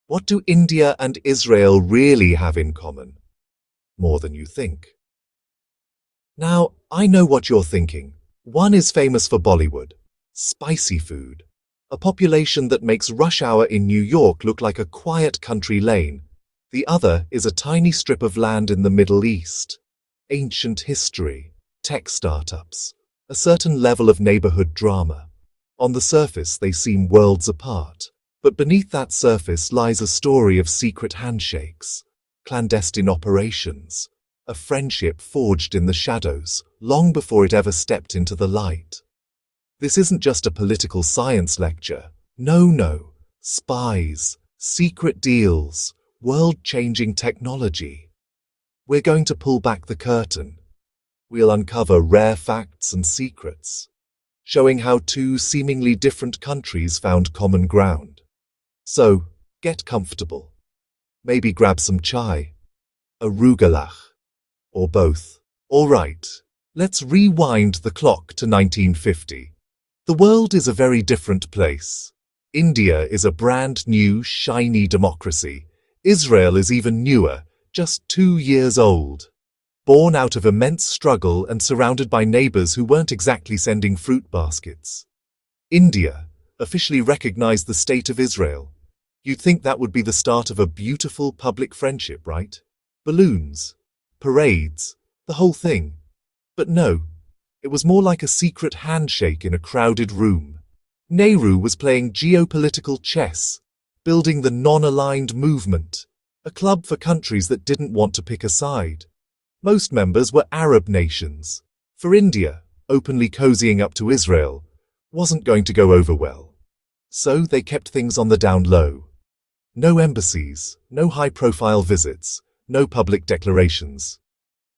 What do India and Israel really have in common? More than you think. Now, I know what you're thinking. One is famous for Bollywood, spicy food, a population that makes rush hour in New York look like a quiet country lane. The other is a tiny strip of land in the Middle East, ancient history, tech startups, a certain level of neighborhood drama. On the surface, they seem worlds apart, but beneath that surface lies a story of secret handshakes, clandestine operations, a friendship forged in the shadows, long before it ever stepped into the light. This isn't just a political science lecture. No. Spies, secret deals, world-changing technology. We're going to pull back the curtain. We'll uncover rare facts and secrets, showing how two seemingly different countries found common ground. So, get comfortable. Maybe grab some chai, a rugalach, or both. All right, let's rewind the clock to 1950. The world is a very different place. India is a brand new, shiny democracy. Israel is even newer, just 2 years old. Born out of immense struggle and surrounded by neighbors who weren't exactly sending fruit baskets. India officially recognized the state of Israel. You'd think that would be the start of a beautiful public friendship, right? Balloons, parades, the whole thing. But no, it was more like a secret handshake in a crowded room. Nehru was playing geopolitical chess, building the non-aligned movement, a club for countries that didn't want to pick a side. Most members were Arab nations. For India, openly cozying up to Israel wasn't going to go over well. So they kept things on the down low. No embassies, no high-profile visits, no public declarations.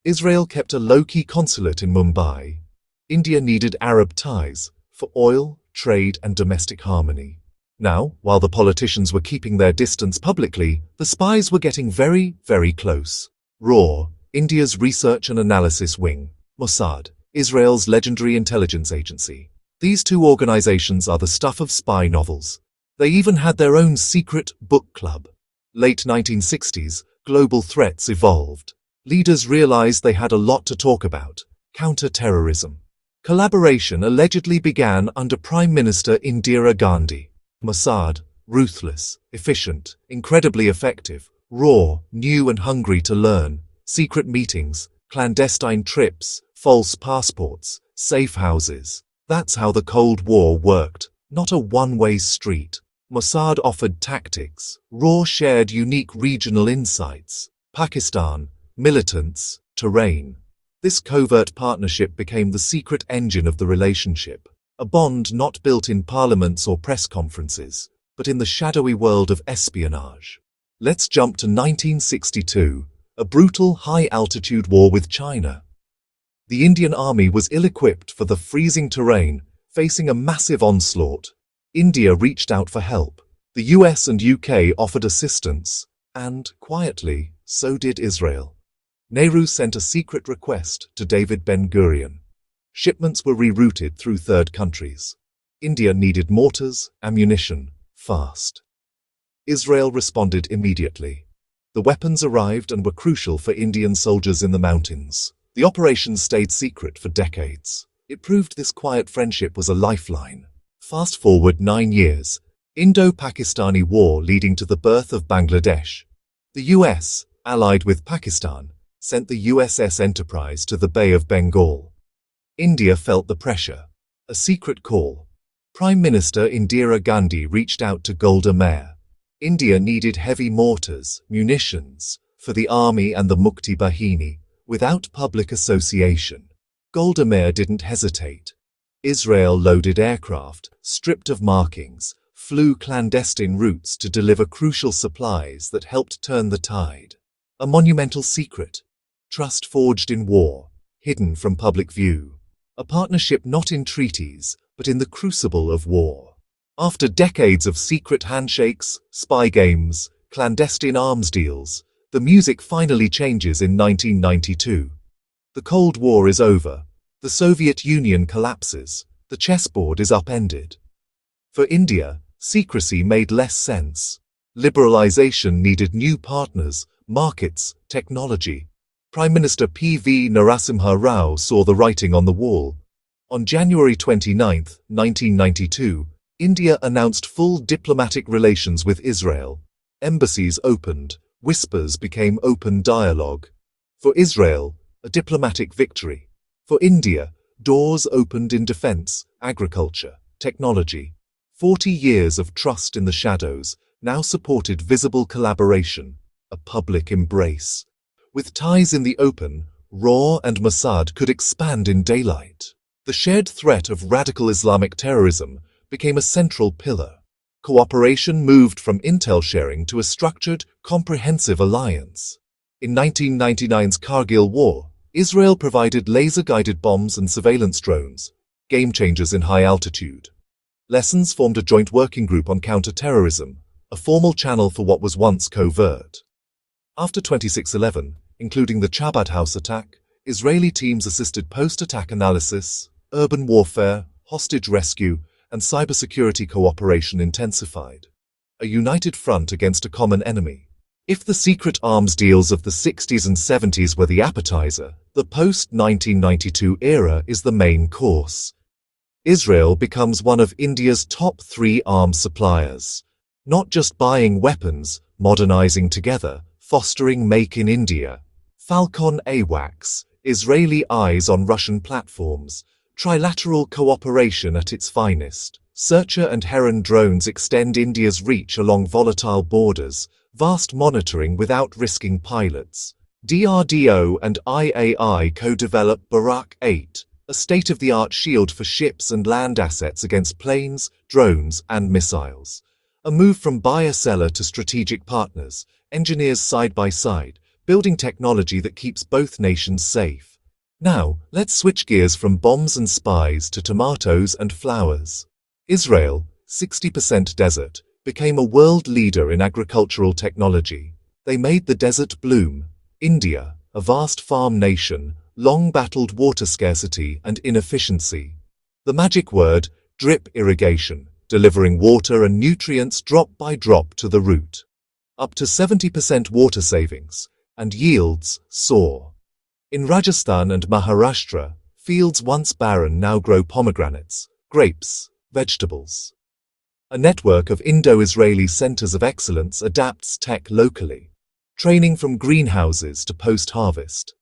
Israel kept a low-key consulate in Mumbai. India needed Arab ties for oil, trade, and domestic harmony. Now, while the politicians were keeping their distance publicly, the spies were getting very, very close. RAW, India's research and analysis wing, Mossad, Israel's legendary intelligence agency. These two organizations are the stuff of spy novels. They even had their own secret book club. Late 1960s, global threats evolved. Leaders realized they had a lot to talk about. Counter-terrorism. Collaboration allegedly began under Prime Minister Indira Gandhi. Mossad, ruthless, efficient, incredibly effective. RAW, new and hungry to learn. Secret meetings, clandestine trips, false passports, safe houses. That's how the Cold War worked, not a one-way street. Mossad offered tactics. RAW shared unique regional insights. Pakistan, militants, terrain. This covert partnership became the secret engine of the relationship, a bond not built in parliaments or press conferences, but in the shadowy world of espionage. Let's jump to 1962, a brutal high-altitude war with China. The Indian army was ill-equipped for the freezing terrain, facing a massive onslaught. India reached out for help. The US and UK offered assistance, and, quietly, so did Israel. Nehru sent a secret request to David Ben-Gurion. Shipments were rerouted through third countries. India needed mortars, ammunition, fast. Israel responded immediately. The weapons arrived and were crucial for Indian soldiers in the mountains. The operation stayed secret for decades. It proved this quiet friendship was a lifeline. Fast forward 9 years, Indo-Pakistani War leading to the birth of Bangladesh. The US, allied with Pakistan, sent the USS Enterprise to the Bay of Bengal. India felt the pressure. A secret call. Prime Minister Indira Gandhi reached out to Golda Meir. India needed heavy mortars, munitions, for the army and the Mukti Bahini, without public association. Golda Meir didn't hesitate. Israel loaded aircraft, stripped of markings, flew clandestine routes to deliver crucial supplies that helped turn the tide. A monumental secret. Trust forged in war, hidden from public view. A partnership not in treaties, but in the crucible of war. After decades of secret handshakes, spy games, clandestine arms deals, the music finally changes in 1992. The Cold War is over. The Soviet Union collapses. The chessboard is upended. For India, secrecy made less sense. Liberalization needed new partners, markets, technology. Prime Minister P.V. Narasimha Rao saw the writing on the wall. On January 29, 1992, India announced full diplomatic relations with Israel. Embassies opened, whispers became open dialogue. For Israel, a diplomatic victory. For India, doors opened in defense, agriculture, technology. 40 years of trust in the shadows now supported visible collaboration, a public embrace. With ties in the open, RAW and Mossad could expand in daylight. The shared threat of radical Islamic terrorism became a central pillar. Cooperation moved from intel sharing to a structured, comprehensive alliance. In 1999's Kargil War, Israel provided laser-guided bombs and surveillance drones, game changers in high altitude. Lessons formed a joint working group on counter-terrorism, a formal channel for what was once covert. After 26/11, including the Chabad House attack, Israeli teams assisted post-attack analysis, urban warfare, hostage rescue, and cybersecurity cooperation intensified. A united front against a common enemy. If the secret arms deals of the 60s and 70s were the appetizer, the post-1992 era is the main course. Israel becomes one of India's top 3 arms suppliers. Not just buying weapons, modernizing together, fostering Make in India. Falcon AWACS, Israeli eyes on Russian platforms, trilateral cooperation at its finest. Searcher and Heron drones extend India's reach along volatile borders, vast monitoring without risking pilots. DRDO and IAI co-develop Barak 8, a state-of-the-art shield for ships and land assets against planes, drones, and missiles. A move from buyer-seller to strategic partners, engineers side by side, building technology that keeps both nations safe. Now, let's switch gears from bombs and spies to tomatoes and flowers. Israel, 60% desert, became a world leader in agricultural technology. They made the desert bloom. India, a vast farm nation, long battled water scarcity and inefficiency. The magic word, drip irrigation, delivering water and nutrients drop by drop to the root. Up to 70% water savings, and yields soar. In Rajasthan and Maharashtra, fields once barren now grow pomegranates, grapes, vegetables. A network of Indo-Israeli centers of excellence adapts tech locally, training from greenhouses to post-harvest.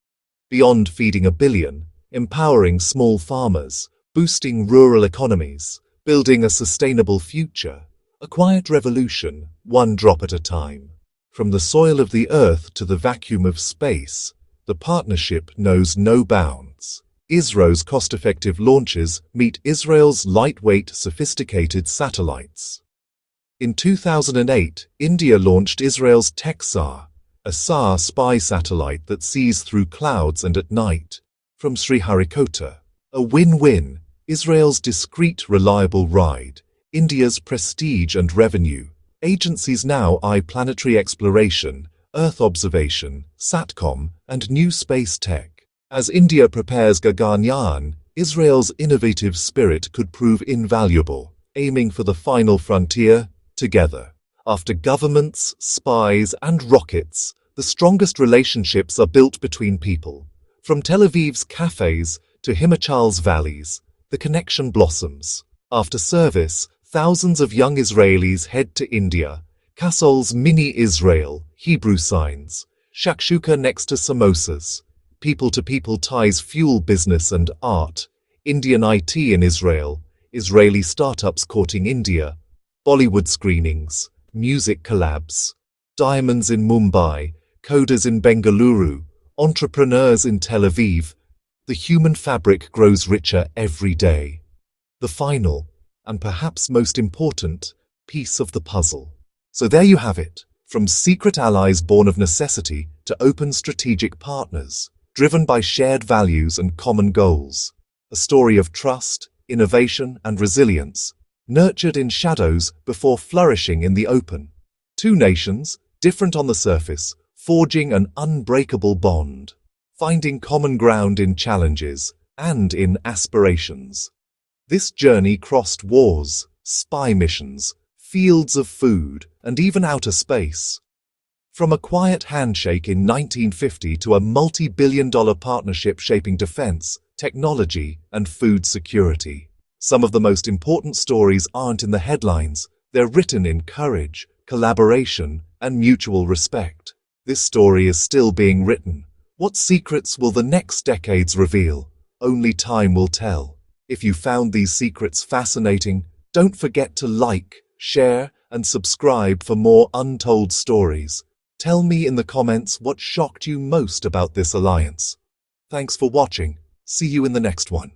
Beyond feeding a billion, empowering small farmers, boosting rural economies, building a sustainable future, a quiet revolution, one drop at a time. From the soil of the earth to the vacuum of space, the partnership knows no bounds. ISRO's cost-effective launches meet Israel's lightweight, sophisticated satellites. In 2008, India launched Israel's TechSAR, a SAR spy satellite that sees through clouds and at night. From Sriharikota, a win-win, Israel's discreet, reliable ride, India's prestige and revenue. Agencies now eye planetary exploration, Earth observation, SATCOM, and new space tech. As India prepares Gaganyaan, Israel's innovative spirit could prove invaluable, aiming for the final frontier, together. After governments, spies, and rockets, the strongest relationships are built between people. From Tel Aviv's cafes to Himachal's valleys, the connection blossoms. After service, thousands of young Israelis head to India, Kasol's mini-Israel, Hebrew signs, shakshuka next to samosas. People-to-people ties fuel business and art. Indian IT in Israel, Israeli startups courting India, Bollywood screenings, music collabs, diamonds in Mumbai, coders in Bengaluru, entrepreneurs in Tel Aviv. The human fabric grows richer every day. The final, and perhaps most important, piece of the puzzle. So there you have it, from secret allies born of necessity to open strategic partners, driven by shared values and common goals. A story of trust, innovation, and resilience, nurtured in shadows before flourishing in the open. Two nations, different on the surface, forging an unbreakable bond, finding common ground in challenges and in aspirations. This journey crossed wars, spy missions, fields of food, and even outer space. From a quiet handshake in 1950 to a multi-billion-dollar partnership shaping defense, technology, and food security. Some of the most important stories aren't in the headlines, they're written in courage, collaboration, and mutual respect. This story is still being written. What secrets will the next decades reveal? Only time will tell. If you found these secrets fascinating, don't forget to like, share, and subscribe for more untold stories. Tell me in the comments what shocked you most about this alliance. Thanks for watching. See you in the next one.